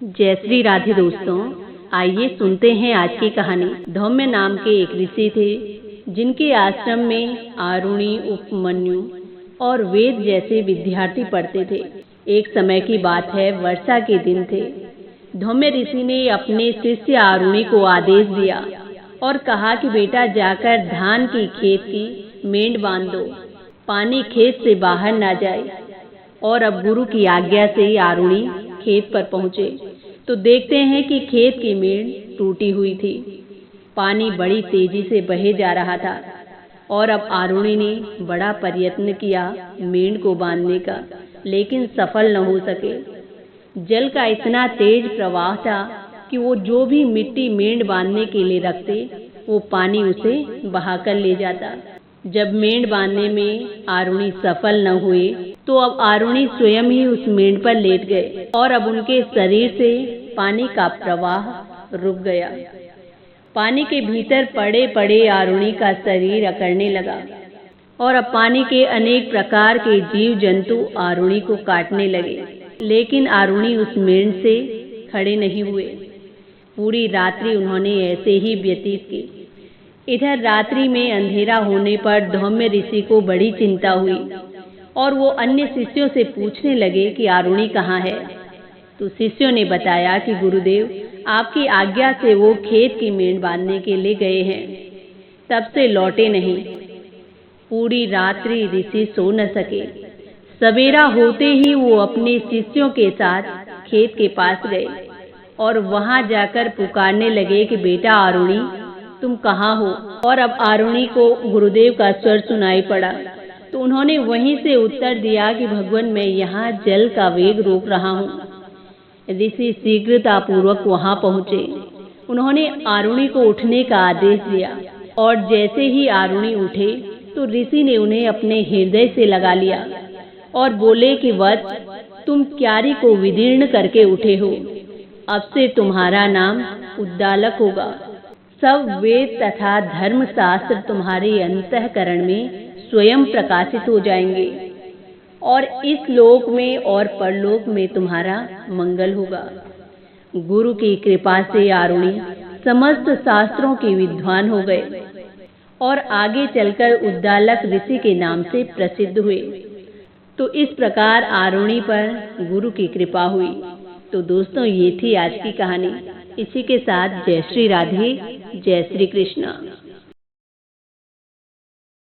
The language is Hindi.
जय श्री राधे दोस्तों, आइए सुनते हैं आज की कहानी। धौम्य नाम के एक ऋषि थे जिनके आश्रम में आरुणि, उपमन्यु और वेद जैसे विद्यार्थी पढ़ते थे। एक समय की बात है, वर्षा के दिन थे। धौम्य ऋषि ने अपने शिष्य आरुणि को आदेश दिया और कहा कि बेटा जाकर धान की खेत की मेंढ बांध दो, पानी खेत से बाहर ना जाए। और अब गुरु की आज्ञा से आरुणि खेत पर पहुंचे तो देखते हैं कि खेत की मेंढ टूटी हुई थी। पानी बड़ी तेजी से बहे जा रहा था और अब आरुणि ने बड़ा प्रयत्न किया मेंढ को बांधने का, लेकिन सफल न हो सके। जल का इतना तेज प्रवाह था कि वो जो भी मिट्टी मेंढ बांधने के लिए रखते, वो पानी उसे बहाकर ले जाता। जब मेंढ बांधने में आरुणि सफल न हुए तो अब आरुणि स्वयं ही उस मेंढ पर लेट गए और अब उनके शरीर से पानी का प्रवाह रुक गया। पानी के भीतर पड़े पड़े आरुणि का शरीर अकड़ने लगा और अब पानी के अनेक प्रकार के जीव जंतु आरुणि को काटने लगे, लेकिन आरुणि उस मेंढ से खड़े नहीं हुए। पूरी रात्रि उन्होंने ऐसे ही व्यतीत की। इधर रात्रि में अंधेरा होने पर धौम्य ऋषि को बड़ी चिंता हुई और वो अन्य शिष्यों से पूछने लगे कि आरुणि कहाँ है। तो शिष्यों ने बताया कि गुरुदेव, आपकी आज्ञा से वो खेत की मेंढ बांधने के लिए गए हैं, तब से लौटे नहीं। पूरी रात्रि ऋषि सो न सके। सवेरा होते ही वो अपने शिष्यों के साथ खेत के पास गए और वहां जाकर पुकारने लगे कि बेटा आरुणि, तुम कहाँ हो। और अब आरुणि को गुरुदेव का स्वर सुनाई पड़ा तो उन्होंने वहीं से उत्तर दिया कि भगवान, मैं यहाँ जल का वेग रोक रहा हूँ। ऋषि शीघ्रतापूर्वक वहां पहुंचे। उन्होंने आरुणि को उठने का आदेश दिया और जैसे ही आरुणि उठे तो ऋषि ने उन्हें अपने हृदय से लगा लिया और बोले कि वत्स, तुम क्यारी को विदीर्ण करके उठे हो। अब से तुम्हारा नाम उद्दालक होगा। सब वेद तथा धर्मशास्त्र तुम्हारे अंतःकरण में स्वयं प्रकाशित हो जाएंगे और इस लोक में और परलोक में तुम्हारा मंगल होगा। गुरु की कृपा से आरुणि समस्त शास्त्रों के विद्वान हो गए और आगे चलकर उद्दालक ऋषि के नाम से प्रसिद्ध हुए। तो इस प्रकार आरुणि पर गुरु की कृपा हुई। तो दोस्तों, ये थी आज की कहानी। इसी के साथ जय श्री राधे, जय श्री कृष्ण।